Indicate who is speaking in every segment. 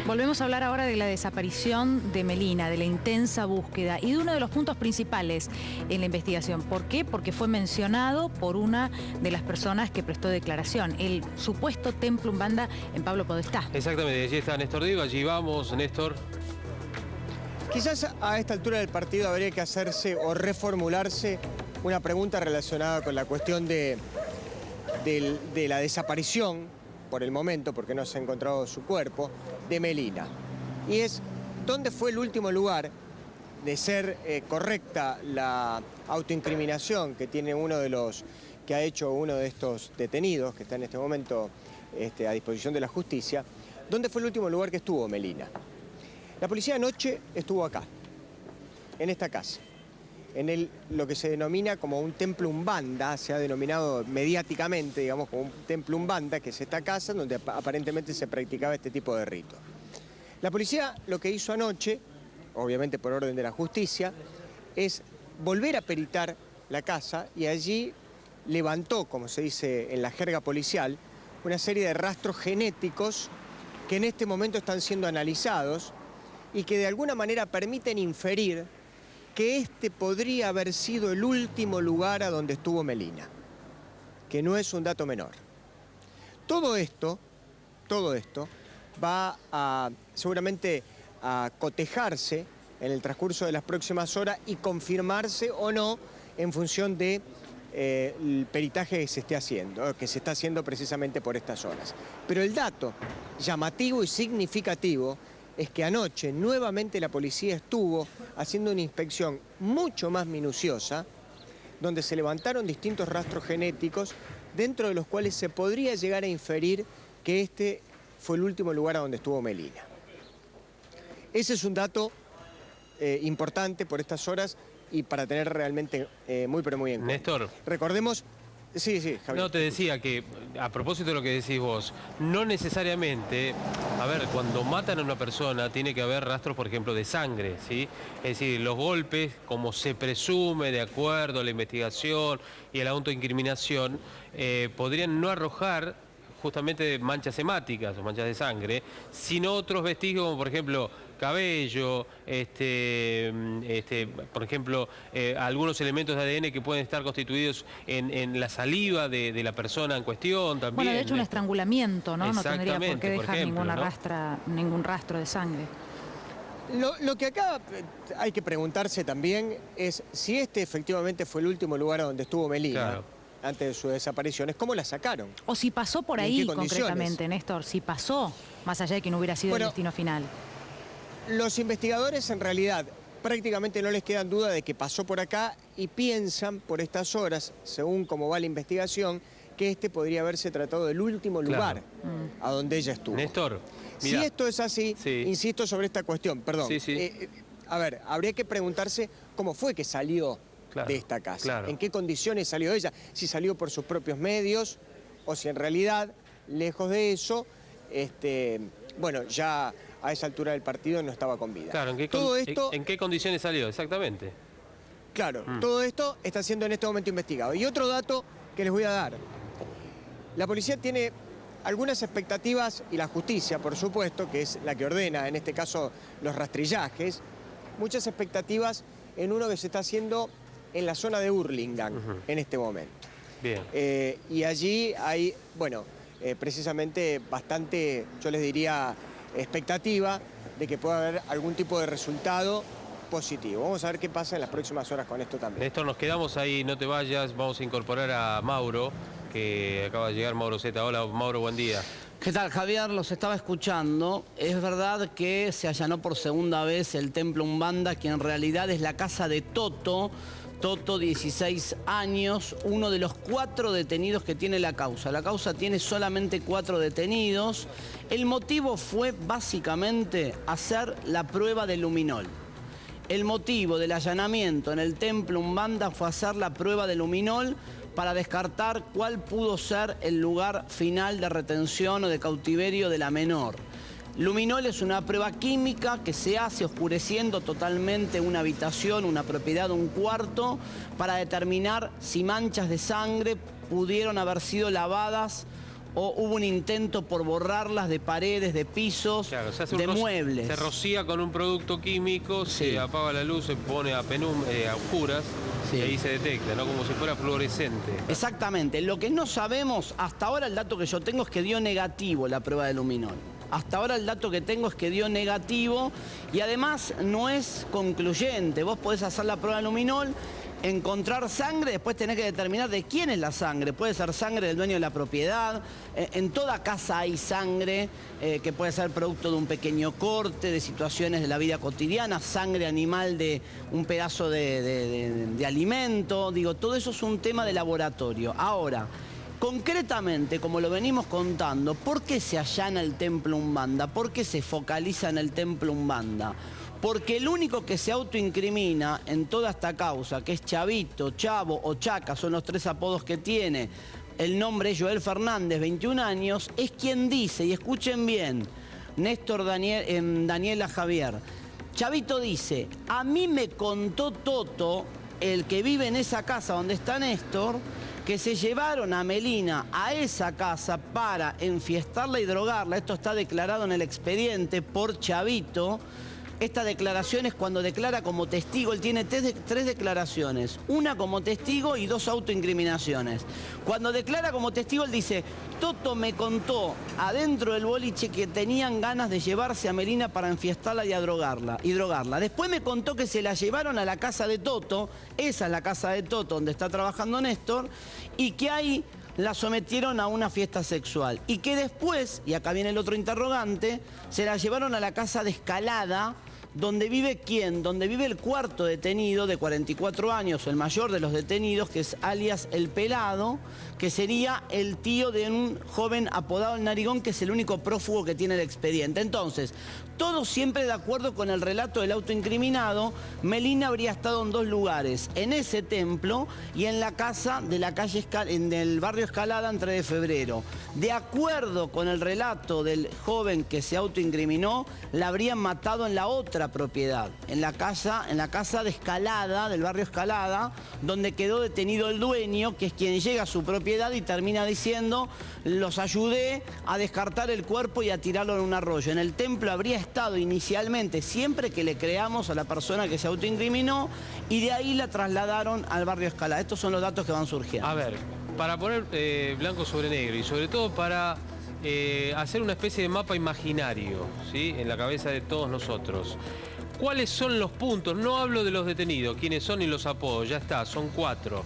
Speaker 1: Volvemos a hablar ahora de la desaparición de Melina, de la intensa búsqueda y de uno de los puntos principales en la investigación. ¿Por qué? Porque fue mencionado por una de las personas que prestó declaración, el supuesto templo Umbanda en Pablo Podestá.
Speaker 2: Exactamente, allí está Néstor Diego, allí vamos, Néstor.
Speaker 3: Quizás a esta altura del partido habría que hacerse o reformularse una pregunta relacionada con la cuestión de la desaparición, por el momento, porque no se ha encontrado su cuerpo, de Melina. Y es, ¿dónde fue el último lugar de ser correcta la autoincriminación que tiene que ha hecho uno de estos detenidos, que está en este momento a disposición de la justicia? ¿Dónde fue el último lugar que estuvo Melina? La policía anoche estuvo acá, en esta casa, en lo que se denomina como un templo Umbanda, se ha denominado mediáticamente, digamos, como un templo Umbanda, que es esta casa donde aparentemente se practicaba este tipo de rito. La policía lo que hizo anoche, obviamente por orden de la justicia, es volver a peritar la casa y allí levantó, como se dice en la jerga policial, una serie de rastros genéticos que en este momento están siendo analizados y que de alguna manera permiten inferir que este podría haber sido el último lugar a donde estuvo Melina, que no es un dato menor. Todo esto va seguramente a cotejarse en el transcurso de las próximas horas y confirmarse o no en función de el peritaje que se esté haciendo, que se está haciendo precisamente por estas horas. Pero el dato llamativo y significativo es que anoche nuevamente la policía estuvo haciendo una inspección mucho más minuciosa, donde se levantaron distintos rastros genéticos, dentro de los cuales se podría llegar a inferir que este fue el último lugar a donde estuvo Melina. Ese es un dato importante por estas horas y para tener realmente muy pero muy en cuenta.
Speaker 2: Néstor.
Speaker 3: Recordemos... Sí, Javier.
Speaker 2: No, te decía que, a propósito de lo que decís vos, no necesariamente, a ver, cuando matan a una persona tiene que haber rastros, por ejemplo, de sangre, ¿sí? Es decir, los golpes, como se presume de acuerdo a la investigación y a la autoincriminación, podrían no arrojar justamente manchas hemáticas o manchas de sangre, sino otros vestigios como, por ejemplo, cabello, por ejemplo, algunos elementos de ADN que pueden estar constituidos en la saliva de la persona en cuestión también.
Speaker 1: Bueno, de hecho un estrangulamiento, ¿no? No tendría por qué dejar
Speaker 2: ejemplo,
Speaker 1: ningún rastro de sangre.
Speaker 3: Lo que acá hay que preguntarse también es si este efectivamente fue el último lugar donde estuvo Melina. Claro. Antes de su desaparición, ¿cómo la sacaron?
Speaker 1: O si pasó por ahí concretamente, Néstor, si pasó, más allá de que no hubiera sido el destino final.
Speaker 3: Los investigadores en realidad prácticamente no les quedan duda de que pasó por acá y piensan por estas horas, según cómo va la investigación, que este podría haberse tratado del último lugar a donde ella estuvo.
Speaker 2: Néstor,
Speaker 3: mira, si esto es así, insisto sobre esta cuestión, perdón. A ver, habría que preguntarse cómo fue que salió de esta casa. ¿En qué condiciones salió ella? Si salió por sus propios medios o si en realidad, lejos de eso, bueno, ya a esa altura del partido no estaba con vida.
Speaker 2: Claro, ¿en qué condiciones salió? Exactamente.
Speaker 3: Claro, todo esto está siendo en este momento investigado. Y otro dato que les voy a dar. La policía tiene algunas expectativas, y la justicia, por supuesto, que es la que ordena, en este caso, los rastrillajes, muchas expectativas en uno que se está haciendo en la zona de Hurlingham en este momento.
Speaker 2: Bien.
Speaker 3: Y allí hay, bueno, precisamente bastante, yo les diría, expectativa de que pueda haber algún tipo de resultado positivo. Vamos a ver qué pasa en las próximas horas con esto también.
Speaker 2: Néstor, nos quedamos ahí, no te vayas, vamos a incorporar a Mauro, que acaba de llegar, Mauro Zeta. Hola, Mauro, buen día.
Speaker 4: ¿Qué tal, Javier? Los estaba escuchando. Es verdad que se allanó por segunda vez el templo Umbanda, que en realidad es la casa de Toto. Toto, 16 años, uno de los 4 detenidos que tiene la causa. La causa tiene solamente 4 detenidos. El motivo fue básicamente hacer la prueba de luminol. El motivo del allanamiento en el templo Umbanda fue hacer la prueba de luminol para descartar cuál pudo ser el lugar final de retención o de cautiverio de la menor. Luminol es una prueba química que se hace oscureciendo totalmente una habitación, una propiedad, un cuarto, para determinar si manchas de sangre pudieron haber sido lavadas o hubo un intento por borrarlas de paredes, de pisos,
Speaker 2: Claro, se hace
Speaker 4: de
Speaker 2: un
Speaker 4: muebles.
Speaker 2: Se rocía con un producto químico,
Speaker 4: Sí.
Speaker 2: se apaga la luz, se pone a oscuras
Speaker 4: Sí.
Speaker 2: y ahí se detecta, ¿no? Como si fuera fluorescente.
Speaker 4: Exactamente. Lo que no sabemos, hasta ahora el dato que yo tengo es que dio negativo la prueba de luminol. Hasta ahora el dato que tengo es que dio negativo y además no es concluyente. Vos podés hacer la prueba de luminol, encontrar sangre, después tenés que determinar de quién es la sangre. Puede ser sangre del dueño de la propiedad. En toda casa hay sangre que puede ser producto de un pequeño corte, de situaciones de la vida cotidiana, sangre animal de un pedazo de alimento. Digo, todo eso es un tema de laboratorio. Ahora, concretamente, como lo venimos contando, ¿por qué se allana el templo Umbanda? ¿Por qué se focaliza en el templo Umbanda? Porque el único que se autoincrimina en toda esta causa, que es Chavito, Chavo o Chaca, son los 3 apodos que tiene, el nombre es Joel Fernández, 21 años, es quien dice, y escuchen bien, Néstor Daniela Javier, Chavito dice, a mí me contó Toto, el que vive en esa casa donde está Néstor, que se llevaron a Melina a esa casa para enfiestarla y drogarla. Esto está declarado en el expediente por Chavito. Esta declaración es cuando declara como testigo. Él tiene 3 declaraciones, una como testigo y 2 autoincriminaciones. Cuando declara como testigo, él dice, Toto me contó adentro del boliche que tenían ganas de llevarse a Melina para enfiestarla y drogarla. Después me contó que se la llevaron a la casa de Toto, esa es la casa de Toto donde está trabajando Néstor, y que ahí la sometieron a una fiesta sexual. Y que después, y acá viene el otro interrogante, se la llevaron a la casa de Escalada, donde vive ¿quién? Donde vive el cuarto detenido de 44 años, el mayor de los detenidos, que es alias El Pelado, que sería el tío de un joven apodado El Narigón, que es el único prófugo que tiene el expediente. Entonces, todo siempre de acuerdo con el relato del autoincriminado, Melina habría estado en 2 lugares, en ese templo y en la casa de la calle en el barrio Escalada, en 3 de febrero. De acuerdo con el relato del joven que se autoincriminó, la habrían matado en la otra propiedad, en la casa de Escalada, del barrio Escalada, donde quedó detenido el dueño, que es quien llega a su propiedad y termina diciendo, los ayudé a descartar el cuerpo y a tirarlo en un arroyo. En el templo habría estado inicialmente, siempre que le creamos a la persona que se autoincriminó, y de ahí la trasladaron al barrio Escalada. Estos son los datos que van surgiendo.
Speaker 2: A ver, para poner blanco sobre negro y sobre todo para hacer una especie de mapa imaginario, ¿sí? En la cabeza de todos nosotros. ¿Cuáles son los puntos? No hablo de los detenidos, quiénes son y los apodos, ya está, son 4.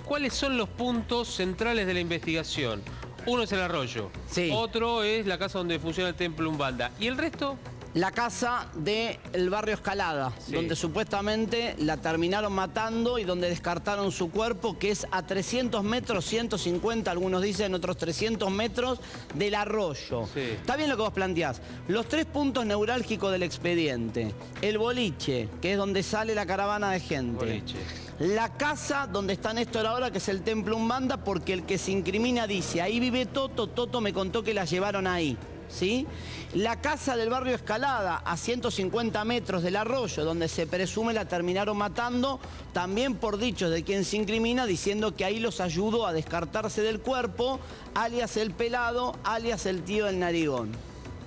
Speaker 2: ¿Cuáles son los puntos centrales de la investigación? Uno es el arroyo,
Speaker 4: Sí.
Speaker 2: Otro es la casa donde funciona el templo Umbanda. ¿Y el resto?
Speaker 4: La casa del barrio Escalada,
Speaker 2: Sí.
Speaker 4: donde supuestamente la terminaron matando y donde descartaron su cuerpo, que es a 300 metros, 150, algunos dicen, otros 300 metros del arroyo.
Speaker 2: Sí.
Speaker 4: Está bien lo que vos planteás. Los 3 puntos neurálgicos del expediente. El boliche, que es donde sale la caravana de gente.
Speaker 2: Boliche.
Speaker 4: La casa donde está Néstor ahora, que es el templo Umbanda, porque el que se incrimina dice, ahí vive Toto, Toto me contó que la llevaron ahí. ¿Sí? La casa del barrio Escalada, a 150 metros del arroyo, donde se presume la terminaron matando, también por dichos de quien se incrimina, diciendo que ahí los ayudó a descartarse del cuerpo, alias El Pelado, alias el tío del Narigón.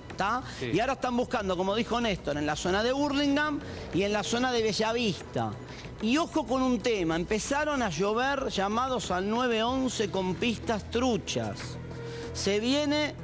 Speaker 4: ¿Está?
Speaker 2: Sí.
Speaker 4: Y ahora están buscando, como dijo Néstor, en la zona de Burlingame y en la zona de Bellavista. Y ojo con un tema, empezaron a llover llamados al 911 con pistas truchas. Se viene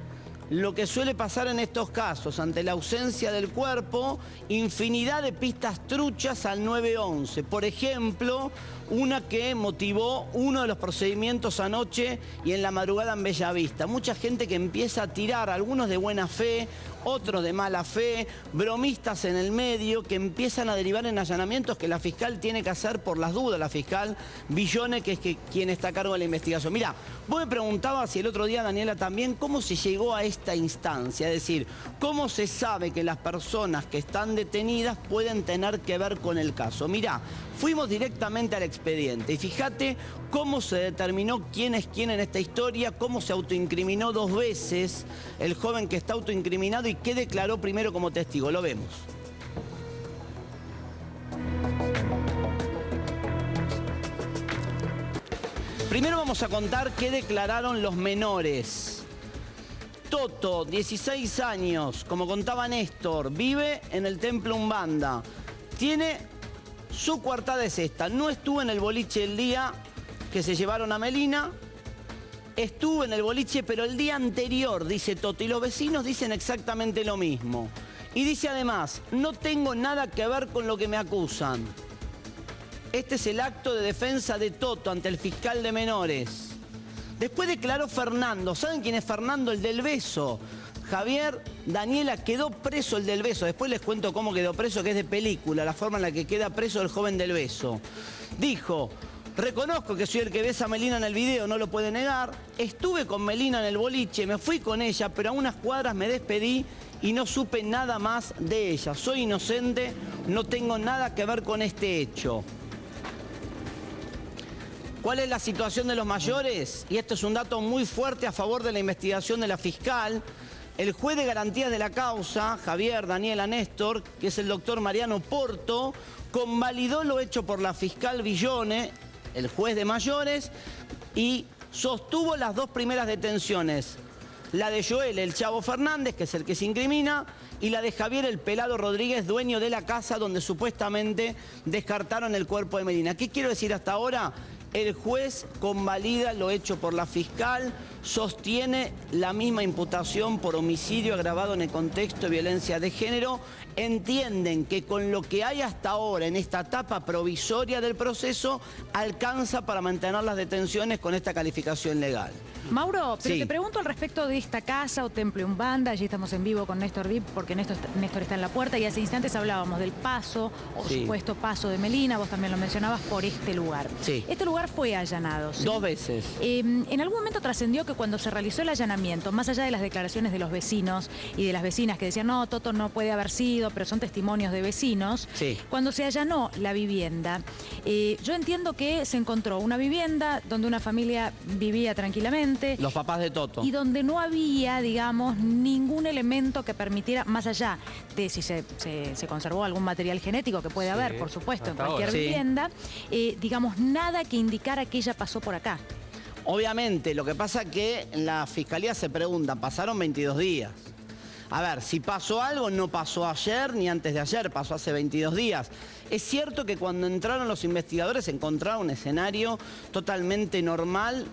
Speaker 4: lo que suele pasar en estos casos, ante la ausencia del cuerpo, infinidad de pistas truchas al 911. Por ejemplo, una que motivó uno de los procedimientos anoche y en la madrugada en Bellavista. Mucha gente que empieza a tirar, algunos de buena fe, otros de mala fe, bromistas en el medio, que empiezan a derivar en allanamientos que la fiscal tiene que hacer por las dudas, la fiscal Villone, que es quien está a cargo de la investigación. Mirá, vos me preguntabas, y el otro día Daniela también, cómo se llegó a esta instancia, es decir, cómo se sabe que las personas que están detenidas pueden tener que ver con el caso. Mirá, fuimos directamente al expediente y fíjate cómo se determinó quién es quién en esta historia, cómo se autoincriminó 2 veces el joven que está autoincriminado y qué declaró primero como testigo. Lo vemos. Primero vamos a contar qué declararon los menores. Toto, 16 años, como contaba Néstor, vive en el Templo Umbanda. Tiene su coartada es esta. No estuvo en el boliche el día que se llevaron a Melina. Estuvo en el boliche, pero el día anterior, dice Toto. Y los vecinos dicen exactamente lo mismo. Y dice además, no tengo nada que ver con lo que me acusan. Este es el acto de defensa de Toto ante el fiscal de menores. Después declaró Fernando. ¿Saben quién es Fernando? El del beso. Javier, Daniela, quedó preso el del beso. Después les cuento cómo quedó preso, que es de película, la forma en la que queda preso el joven del beso. Dijo, reconozco que soy el que besa a Melina en el video, no lo puede negar. Estuve con Melina en el boliche, me fui con ella, pero a unas cuadras me despedí y no supe nada más de ella. Soy inocente, no tengo nada que ver con este hecho. ¿Cuál es la situación de los mayores? Y esto es un dato muy fuerte a favor de la investigación de la fiscal. El juez de garantías de la causa, Javier, Daniela, Néstor, que es el doctor Mariano Porto, convalidó lo hecho por la fiscal Villone, el juez de mayores, y sostuvo las dos primeras detenciones. La de Joel, el Chavo Fernández, que es el que se incrimina, y la de Javier, el Pelado Rodríguez, dueño de la casa donde supuestamente descartaron el cuerpo de Melina. ¿Qué quiero decir hasta ahora? El juez convalida lo hecho por la fiscal, sostiene la misma imputación por homicidio agravado en el contexto de violencia de género. Entienden que con lo que hay hasta ahora en esta etapa provisoria del proceso, alcanza para mantener las detenciones con esta calificación legal.
Speaker 1: Mauro, pero
Speaker 4: Sí.
Speaker 1: te pregunto al respecto de esta casa o Templo Umbanda. Allí estamos en vivo con Néstor Vip porque Néstor está en la puerta y hace instantes hablábamos del paso o
Speaker 4: Sí.
Speaker 1: supuesto paso de Melina, vos también lo mencionabas, por este lugar.
Speaker 4: Sí.
Speaker 1: Este lugar fue allanado, ¿sí?
Speaker 4: 2 veces.
Speaker 1: En algún momento trascendió que cuando se realizó el allanamiento, más allá de las declaraciones de los vecinos y de las vecinas que decían, no, Toto no puede haber sido, pero son testimonios de vecinos,
Speaker 4: Sí.
Speaker 1: cuando se allanó la vivienda, yo entiendo que se encontró una vivienda donde una familia vivía tranquilamente,
Speaker 4: Los papás de Toto.
Speaker 1: y donde no había, digamos, ningún elemento que permitiera, más allá de si se conservó algún material genético, que puede
Speaker 2: Sí,
Speaker 1: haber, por supuesto, en
Speaker 2: hasta
Speaker 1: cualquier
Speaker 2: ahora.
Speaker 4: Sí.
Speaker 1: vivienda, digamos, nada que indicara que ella pasó por acá.
Speaker 4: Obviamente, lo que pasa es que la fiscalía se pregunta, pasaron 22 días. A ver, si pasó algo, no pasó ayer ni antes de ayer, pasó hace 22 días. Es cierto que cuando entraron los investigadores encontraron un escenario totalmente normal.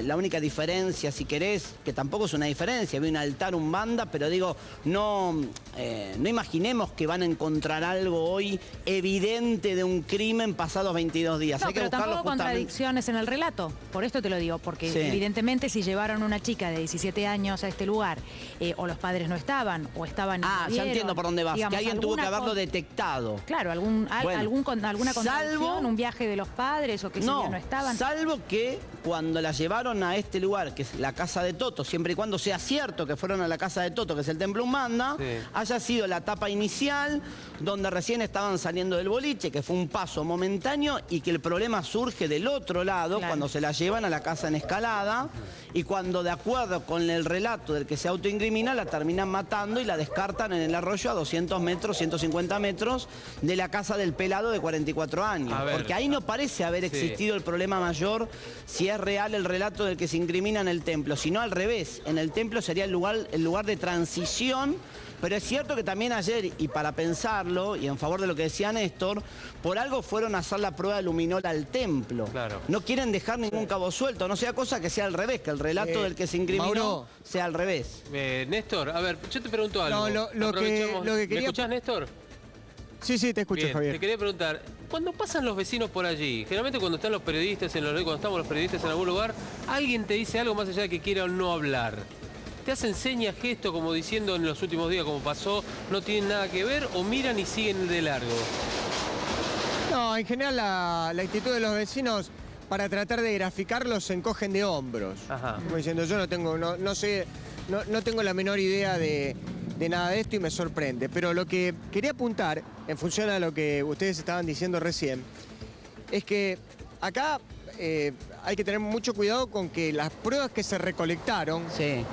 Speaker 4: La única diferencia, si querés, que tampoco es una diferencia, había un altar Umbanda, pero digo, no imaginemos que van a encontrar algo hoy evidente de un crimen pasados 22 días.
Speaker 1: No,
Speaker 4: Hay que
Speaker 1: pero
Speaker 4: buscarlo
Speaker 1: tampoco
Speaker 4: justamente.
Speaker 1: contradicciones en el relato. Por esto te lo digo, porque
Speaker 4: Sí.
Speaker 1: evidentemente si llevaron a una chica de 17 años a este lugar, o los padres no estaban, o estaban y
Speaker 4: Ah, ya
Speaker 1: vieron,
Speaker 4: entiendo por dónde vas,
Speaker 1: digamos,
Speaker 4: que alguien tuvo que
Speaker 1: alguna
Speaker 4: haberlo
Speaker 1: con-
Speaker 4: detectado.
Speaker 1: Claro,
Speaker 4: Bueno,
Speaker 1: alguna contradicción,
Speaker 4: salvo-
Speaker 1: un viaje de los padres o que no estaban.
Speaker 4: Salvo que cuando la llevaron a este lugar, que es la casa de Toto, siempre y cuando sea cierto que fueron a la casa de Toto, que es el Templo Umbanda,
Speaker 2: Sí.
Speaker 4: haya sido la etapa inicial, donde recién estaban saliendo del boliche, que fue un paso momentáneo, y que el problema surge del otro lado,
Speaker 1: Claro.
Speaker 4: cuando se la llevan a la casa en Escalada, y cuando, de acuerdo con el relato del que se autoincrimina, la terminan matando y la descartan en el arroyo a 200 metros, 150 metros de la casa del pelado de 44 años.
Speaker 2: A ver.
Speaker 4: Porque ahí no parece haber
Speaker 2: Sí.
Speaker 4: existido el problema mayor si es real el relato del que se incrimina en el templo, sino al revés. En el templo sería el lugar de transición. Pero es cierto que también ayer, y para pensarlo, y en favor de lo que decía Néstor, por algo fueron a hacer la prueba de luminol al templo.
Speaker 2: Claro.
Speaker 4: No quieren dejar ningún cabo suelto, no sea cosa que sea al revés, que el relato del que se incriminó
Speaker 3: Mauro.
Speaker 4: sea al revés.
Speaker 2: Néstor, a ver, yo te pregunto algo.
Speaker 3: No, lo que
Speaker 2: Aprovechamos-
Speaker 3: quería-
Speaker 2: ¿Me escuchás, Néstor?
Speaker 3: Sí, te escucho,
Speaker 2: Bien,
Speaker 3: Javier.
Speaker 2: te quería preguntar, cuando pasan los vecinos por allí, generalmente cuando están los periodistas, cuando estamos los periodistas en algún lugar, alguien te dice algo más allá de que quiera o no hablar. ¿Te hacen señas, gestos, como diciendo en los últimos días, como pasó, no tienen nada que ver, o miran y siguen de largo?
Speaker 3: No, en general la actitud de los vecinos para tratar de graficarlos se encogen de hombros.
Speaker 2: Ajá.
Speaker 3: Como diciendo, yo no tengo la menor idea de nada de esto y me sorprende. Pero lo que quería apuntar, en función a lo que ustedes estaban diciendo recién, es que acá hay que tener mucho cuidado con que las pruebas que se recolectaron,
Speaker 4: Sí.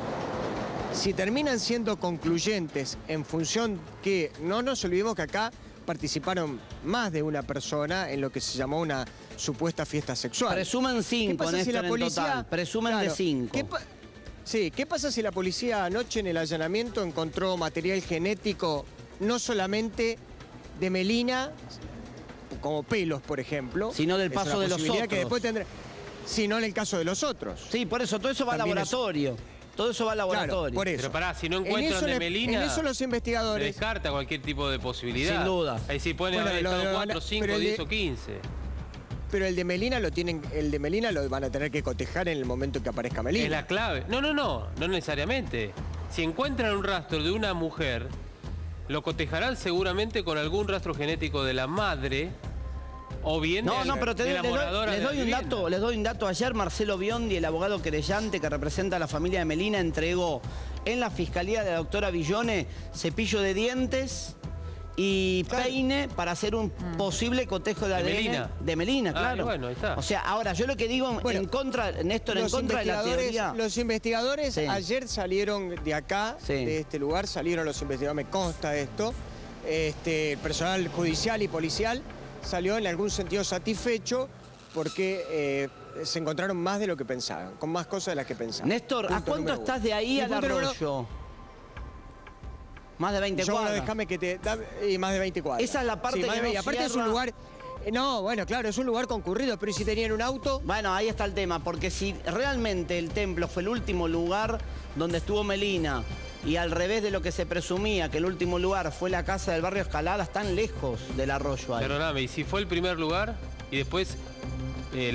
Speaker 3: si terminan siendo concluyentes en función que, no nos olvidemos que acá participaron más de una persona en lo que se llamó una supuesta fiesta sexual.
Speaker 4: Presumen
Speaker 3: ¿Qué
Speaker 4: 5,
Speaker 3: pasa si
Speaker 4: Néstor,
Speaker 3: la
Speaker 4: en
Speaker 3: policía...
Speaker 4: total. Presumen de
Speaker 3: Claro,
Speaker 4: 5.
Speaker 3: Sí, ¿qué pasa si la policía anoche en el allanamiento encontró material genético no solamente de Melina, como pelos, por ejemplo,
Speaker 4: sino del paso de los otros?
Speaker 3: Que después tendrá, sino en el caso de los otros.
Speaker 4: Sí, por eso, todo eso va al laboratorio. Todo eso va al laboratorio.
Speaker 3: Claro, por eso.
Speaker 2: Pero pará, si no encuentran de Melina,
Speaker 3: en eso los
Speaker 2: se
Speaker 3: investigadores...
Speaker 2: descarta cualquier tipo de posibilidad.
Speaker 4: Sin duda.
Speaker 2: Ahí sí pueden haber estado 4, 5, 10 o 15.
Speaker 3: Pero el de Melina lo van a tener que cotejar en el momento que aparezca Melina.
Speaker 2: Es la clave. No necesariamente. Si encuentran un rastro de una mujer, lo cotejarán seguramente con algún rastro genético de la madre o bien de la moradora de la vivienda.
Speaker 4: Les doy un dato. Ayer Marcelo Biondi, el abogado querellante que representa a la familia de Melina, entregó en la fiscalía de la doctora Villone cepillo de dientes y peine para hacer un posible cotejo de ADN
Speaker 2: Melina.
Speaker 4: De Melina, claro.
Speaker 2: Bueno, ahí está.
Speaker 4: O sea, ahora yo lo que digo en contra, Néstor, en contra de la teoría.
Speaker 3: Los investigadores ayer salieron de acá, de este lugar, salieron los investigadores, me consta esto. El personal judicial y policial salió en algún sentido satisfecho porque se encontraron más de lo que pensaban, con más cosas de las que pensaban.
Speaker 4: Néstor, ¿a cuánto estás de ahí al arroyo? Más de 20 cuadras.
Speaker 3: Déjame que te... Y más de 20 cuadras.
Speaker 4: Esa es la parte que no
Speaker 3: y aparte es un lugar... No, bueno, claro, es un lugar concurrido, pero ¿y si tenían un auto?
Speaker 4: Bueno, ahí está el tema, porque si realmente el templo fue el último lugar donde estuvo Melina y al revés de lo que se presumía, que el último lugar fue la casa del barrio Escalada, están lejos del arroyo ahí.
Speaker 2: Perdóname, ¿y si fue el primer lugar y después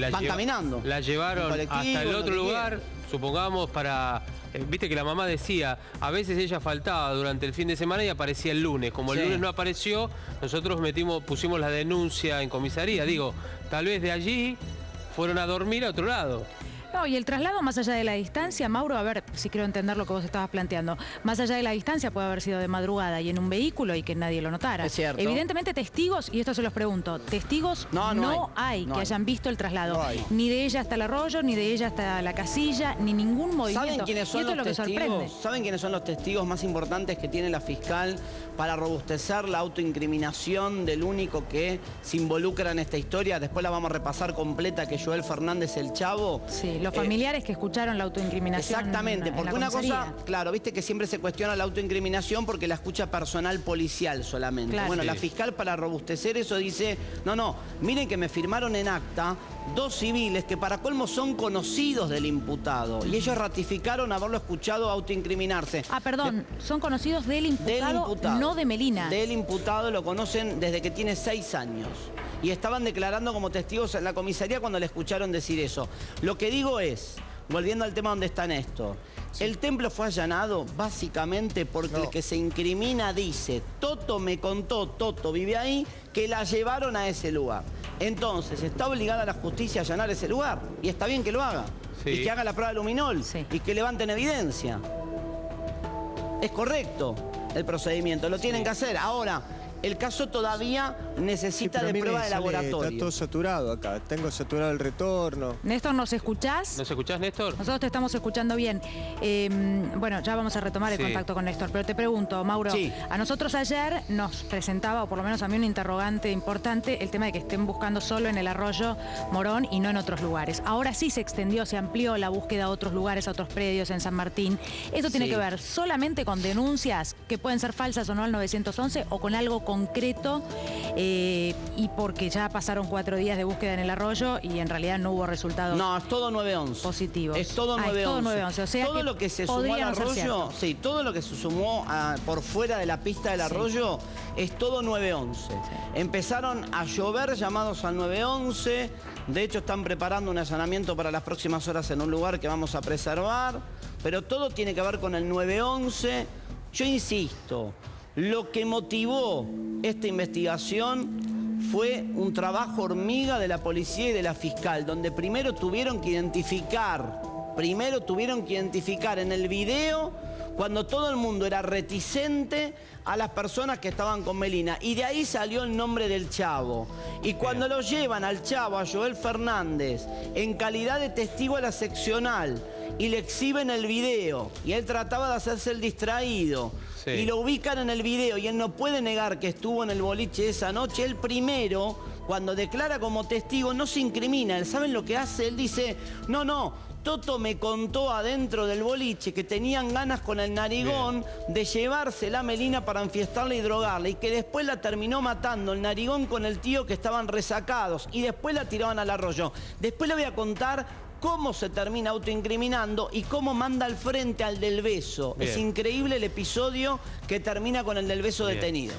Speaker 4: van caminando?
Speaker 2: La llevaron hasta el otro lugar, supongamos para... Viste que la mamá decía, a veces ella faltaba durante el fin de semana y aparecía el lunes. Como el lunes no apareció, nosotros pusimos la denuncia en comisaría. Digo, tal vez de allí fueron a dormir a otro lado.
Speaker 1: No, y el traslado más allá de la distancia, Mauro, a ver si quiero entender lo que vos estabas planteando. Más allá de la distancia puede haber sido de madrugada y en un vehículo y que nadie lo notara.
Speaker 4: Es cierto.
Speaker 1: Evidentemente testigos, y esto se los pregunto, testigos no hay que hayan visto el traslado.
Speaker 3: No hay.
Speaker 1: Ni de ella hasta el arroyo, ni de ella hasta la casilla, ni ningún movimiento.
Speaker 4: ¿Saben quiénes son los testigos? ¿Saben quiénes son los testigos más importantes que tiene la fiscal para robustecer la autoincriminación del único que se involucra en esta historia? Después la vamos a repasar completa, que Joel Fernández, el Chavo.
Speaker 1: Sí, los familiares que escucharon la autoincriminación.
Speaker 4: Exactamente, porque una cosa, claro, viste que siempre se cuestiona la autoincriminación porque la escucha personal policial solamente.
Speaker 1: Claro.
Speaker 4: Bueno, la fiscal para robustecer eso dice, no, miren que me firmaron en acta 2 civiles que para colmo son conocidos del imputado y ellos ratificaron haberlo escuchado autoincriminarse.
Speaker 1: Ah, perdón, son conocidos del imputado, no de Melina.
Speaker 4: Del imputado, lo conocen desde que tiene 6 años. Y estaban declarando como testigos en la comisaría cuando le escucharon decir eso. Lo que digo es, volviendo al tema donde está Néstor, el templo fue allanado básicamente porque el que se incrimina dice, Toto me contó, Toto vive ahí, que la llevaron a ese lugar. Entonces, está obligada la justicia a allanar ese lugar. Y está bien que lo haga. Y que haga la prueba de luminol. Y que levanten evidencia. Es correcto el procedimiento, lo tienen que hacer. Ahora, el caso todavía necesita de prueba de laboratorio.
Speaker 3: Está todo saturado acá, tengo saturado el retorno.
Speaker 1: Néstor, ¿nos escuchás?
Speaker 2: ¿Nos escuchás, Néstor?
Speaker 1: Nosotros te estamos escuchando bien. Bueno, ya vamos a retomar el contacto con Néstor, pero te pregunto, Mauro, a nosotros ayer nos presentaba, o por lo menos a mí, un interrogante importante, el tema de que estén buscando solo en el arroyo Morón y no en otros lugares. Ahora sí se extendió, se amplió la búsqueda a otros lugares, a otros predios en San Martín. ¿Esto tiene que ver solamente con denuncias que pueden ser falsas o no al 911 o con algo concreto y porque ya pasaron 4 días de búsqueda en el arroyo y en realidad no hubo resultados?
Speaker 4: No, es todo 911.
Speaker 1: Positivos.
Speaker 4: Es todo 911.
Speaker 1: O sea,
Speaker 4: todo
Speaker 1: que
Speaker 4: lo que se sumó al arroyo, todo lo que se sumó por fuera de la pista del arroyo es todo 911. Empezaron a llover llamados al 911. De hecho, están preparando un allanamiento para las próximas horas en un lugar que vamos a preservar. Pero todo tiene que ver con el 911. Yo insisto, lo que motivó esta investigación fue un trabajo hormiga de la policía y de la fiscal, donde primero tuvieron que identificar en el video cuando todo el mundo era reticente a las personas que estaban con Melina. Y de ahí salió el nombre del Chavo. Y cuando lo llevan al Chavo, a Joel Fernández, en calidad de testigo a la seccional, y le exhiben el video, y él trataba de hacerse el distraído, y lo ubican en el video, y él no puede negar que estuvo en el boliche esa noche, él primero, cuando declara como testigo, no se incrimina. ¿Saben lo que hace? Él dice, no, Toto me contó adentro del boliche que tenían ganas con el narigón de llevársela a Melina para enfiestarla y drogarla, y que después la terminó matando el narigón con el tío, que estaban resacados, y después la tiraban al arroyo. Después le voy a contar cómo se termina autoincriminando y cómo manda al frente al del beso.
Speaker 2: Bien.
Speaker 4: Es increíble el episodio que termina con el del beso detenido.